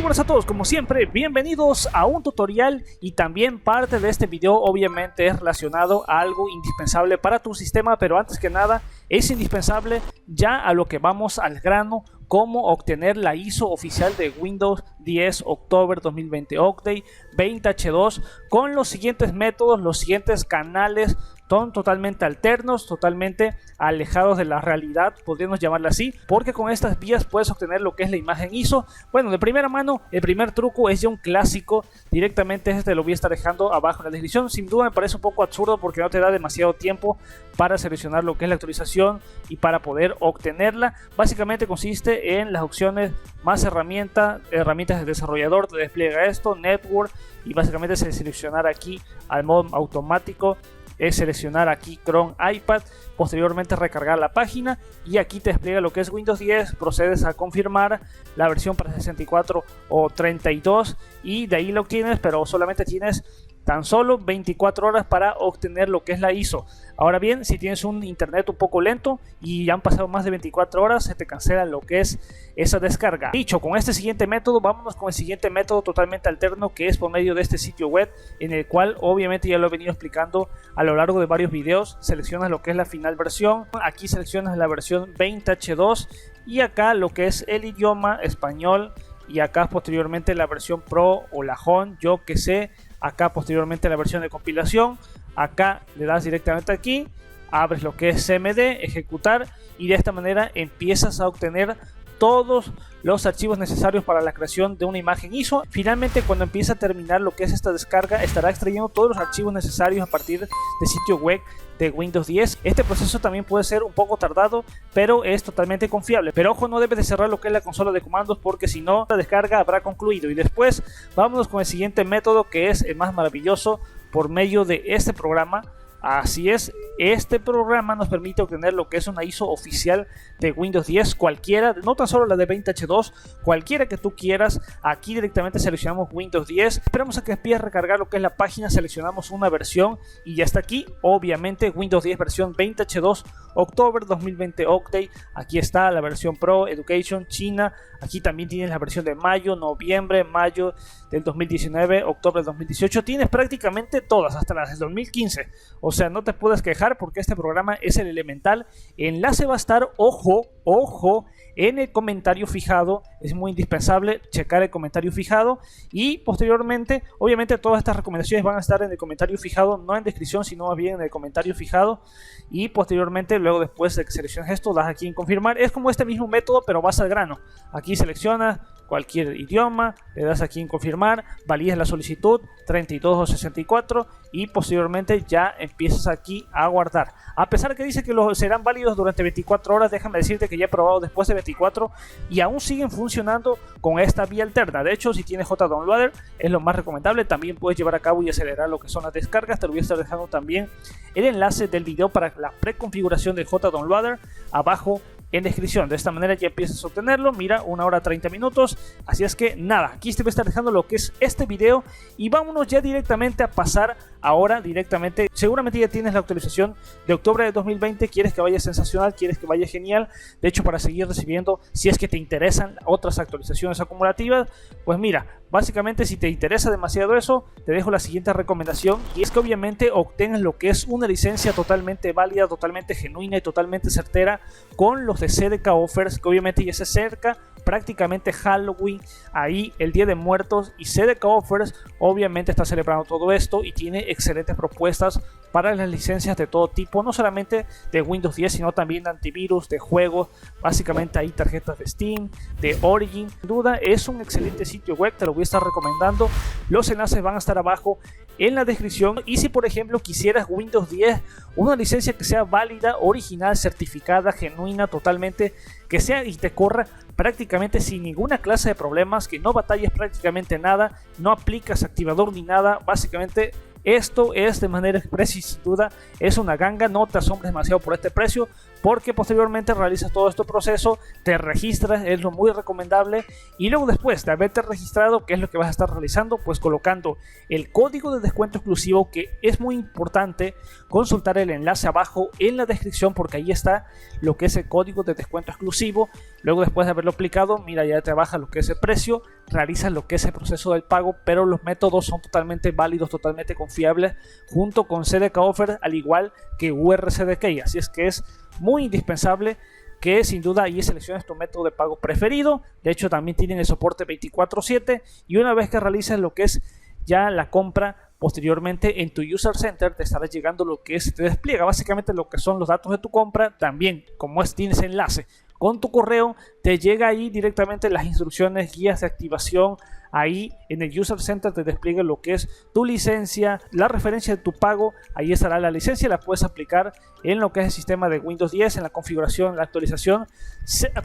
buenas a todos, como siempre, bienvenidos a un tutorial y también parte de este video obviamente es relacionado a algo indispensable para tu sistema, pero antes que nada es indispensable ya a lo que vamos al grano, cómo obtener la ISO oficial de Windows 10 October 2020 Update 20H2 con los siguientes métodos, los siguientes canales. Son totalmente alternos, totalmente alejados de la realidad, podríamos llamarla así, porque con estas vías puedes obtener lo que es la imagen ISO. Bueno, de primera mano, el primer truco es ya un clásico, directamente este lo voy a estar dejando abajo en la descripción. Sin duda me parece un poco absurdo porque no te da demasiado tiempo para seleccionar lo que es la actualización y para poder obtenerla. Básicamente consiste en las opciones más herramientas de desarrollador, te despliega esto, network, y básicamente se seleccionar aquí al modo automático. Es seleccionar aquí Chrome iPad, posteriormente recargar la página y aquí te despliega lo que es Windows 10, procedes a confirmar la versión para 64 o 32 y de ahí lo obtienes, pero solamente tienes tan solo 24 horas para obtener lo que es la ISO. Ahora bien, si tienes un internet un poco lento y ya han pasado más de 24 horas, se te cancela lo que es esa descarga. Dicho, con este siguiente método, vámonos con el siguiente método totalmente alterno, que es por medio de este sitio web, en el cual obviamente ya lo he venido explicando a lo largo de varios videos. Seleccionas lo que es la final versión, aquí seleccionas la versión 20H2 y acá lo que es el idioma español, y acá posteriormente la versión Pro o la Home, yo que sé. Acá posteriormente la versión de compilación, acá le das directamente aquí, abres lo que es CMD, ejecutar, y de esta manera empiezas a obtener todos los archivos necesarios para la creación de una imagen ISO. Finalmente, cuando empieza a terminar lo que es esta descarga, estará extrayendo todos los archivos necesarios a partir del sitio web de Windows 10. Este proceso también puede ser un poco tardado, pero es totalmente confiable. Pero ojo, no debes de cerrar lo que es la consola de comandos, porque si no, la descarga habrá concluido. Y después vámonos con el siguiente método, que es el más maravilloso, por medio de este programa. Así es, este programa nos permite obtener lo que es una ISO oficial de Windows 10, cualquiera, no tan solo la de 20H2, cualquiera que tú quieras. Aquí directamente seleccionamos Windows 10, esperamos a que empiece a recargar lo que es la página, seleccionamos una versión y ya está aquí, obviamente Windows 10 versión 20H2 October 2020 Update. Aquí está la versión Pro, Education, China. Aquí también tienes la versión de mayo, noviembre, mayo del 2019, octubre del 2018. Tienes prácticamente todas, hasta las del 2015. O sea, no te puedes quejar porque este programa es el elemental. El enlace va a estar, ojo, en el comentario fijado. Es muy indispensable checar el comentario fijado. Y posteriormente, obviamente todas estas recomendaciones van a estar en el comentario fijado, no en descripción, sino más bien en el comentario fijado. Y posteriormente, luego después de que selecciones esto, das aquí en confirmar. Es como este mismo método, pero vas al grano. Aquí seleccionas cualquier idioma, le das aquí en confirmar, validas la solicitud 32 o 64 y posteriormente ya empiezas aquí a guardar. A pesar que dice que serán válidos durante 24 horas, déjame decirte que ya he probado después de 24 y aún siguen funcionando con esta vía alterna. De hecho, si tienes JDownloader es lo más recomendable. También puedes llevar a cabo y acelerar lo que son las descargas. Te lo voy a estar dejando también el enlace del video para la preconfiguración del JDownloader abajo en descripción. De esta manera ya empiezas a obtenerlo. Mira, 1 hora 30 minutos. Así es que nada, aquí te voy a estar dejando lo que es este video y vámonos ya directamente a pasar ahora directamente. Seguramente ya tienes la actualización de octubre de 2020. Quieres que vaya sensacional, quieres que vaya genial. De hecho, para seguir recibiendo, si es que te interesan otras actualizaciones acumulativas, pues mira, básicamente si te interesa demasiado eso, te dejo la siguiente recomendación, y es que obviamente obtengas lo que es una licencia totalmente válida, totalmente genuina y totalmente certera con los de CDK Offers, que obviamente ya se acerca prácticamente Halloween, ahí el Día de Muertos, y CDK Offers obviamente está celebrando todo esto y tiene excelentes propuestas para las licencias de todo tipo, no solamente de Windows 10, sino también de antivirus, de juegos. Básicamente hay tarjetas de Steam, de Origin. Sin duda es un excelente sitio web, te lo voy a estar recomendando. Los enlaces van a estar abajo en la descripción. Y si por ejemplo quisieras Windows 10, una licencia que sea válida, original, certificada, genuina, totalmente, que sea y te corra prácticamente sin ninguna clase de problemas, que no batalles prácticamente nada, no aplicas activador ni nada, básicamente esto es de manera expresa y sin duda es una ganga. No te asombres demasiado por este precio, porque posteriormente realizas todo este proceso, te registras, es lo muy recomendable, y luego después de haberte registrado, ¿qué es lo que vas a estar realizando? Pues colocando el código de descuento exclusivo, que es muy importante consultar el enlace abajo en la descripción, porque ahí está lo que es el código de descuento exclusivo. Luego después de haberlo aplicado, mira, ya te baja lo que es el precio, realizas lo que es el proceso del pago, pero los métodos son totalmente válidos, totalmente confiables, junto con CDK Offer, al igual que URCDK, así es que es muy indispensable que sin duda ahí selecciones tu método de pago preferido. De hecho también tienen el soporte 24/7, y una vez que realices lo que es ya la compra, posteriormente en tu User Center te estará llegando lo que es, te despliega básicamente lo que son los datos de tu compra. También, como tienes enlace con tu correo, te llega ahí directamente las instrucciones, guías de activación. Ahí en el User Center te despliega lo que es tu licencia, la referencia de tu pago. Ahí estará la licencia, la puedes aplicar en lo que es el sistema de Windows 10, en la configuración, la actualización.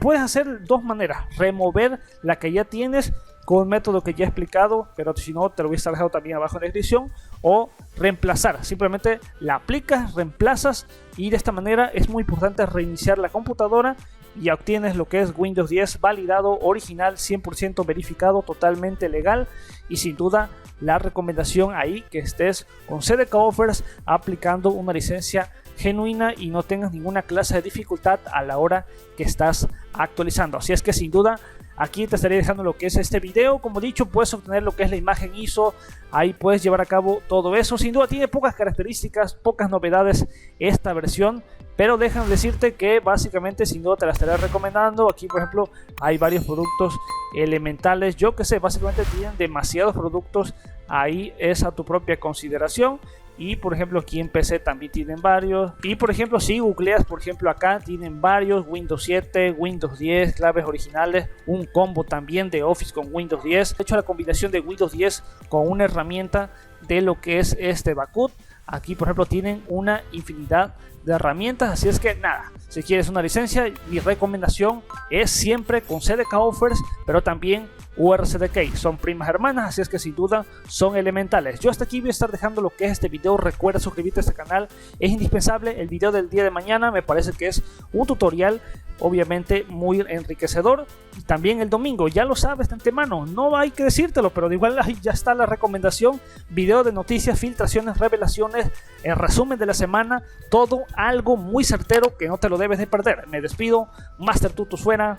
Puedes hacer dos maneras: remover la que ya tienes con un método que ya he explicado, pero si no te lo voy a estar dejando también abajo en la descripción, o reemplazar, simplemente la aplicas, reemplazas, y de esta manera es muy importante reiniciar la computadora y obtienes lo que es Windows 10 validado, original, 100% verificado, totalmente legal. Y sin duda la recomendación ahí que estés con CDK Offers aplicando una licencia genuina y no tengas ninguna clase de dificultad a la hora que estás actualizando. Así es que sin duda aquí te estaré dejando lo que es este video. Como dicho, puedes obtener lo que es la imagen ISO, ahí puedes llevar a cabo todo eso. Sin duda tiene pocas características, pocas novedades esta versión, pero déjame decirte que básicamente sin duda te la estaré recomendando. Aquí por ejemplo hay varios productos elementales, yo que sé, básicamente tienen demasiados productos, ahí es a tu propia consideración. Y por ejemplo aquí en PC también tienen varios, y por ejemplo si googleas, por ejemplo acá tienen varios: Windows 7, Windows 10, claves originales, un combo también de Office con Windows 10. De hecho la combinación de Windows 10 con una herramienta de lo que es este Backup, aquí por ejemplo tienen una infinidad de herramientas. Así es que nada, si quieres una licencia, mi recomendación es siempre con CDK Offers, pero también URCDK, son primas hermanas, así es que sin duda son elementales. Yo hasta aquí voy a estar dejando lo que es este video. Recuerda suscribirte a este canal, es indispensable. El video del día de mañana me parece que es un tutorial obviamente muy enriquecedor, y también el domingo, ya lo sabes de antemano, no hay que decírtelo, pero de igual ya está la recomendación: video de noticias, filtraciones, revelaciones, el resumen de la semana, todo algo muy certero que no te lo debes de perder. Me despido, Master Tutus fuera,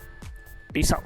peace out.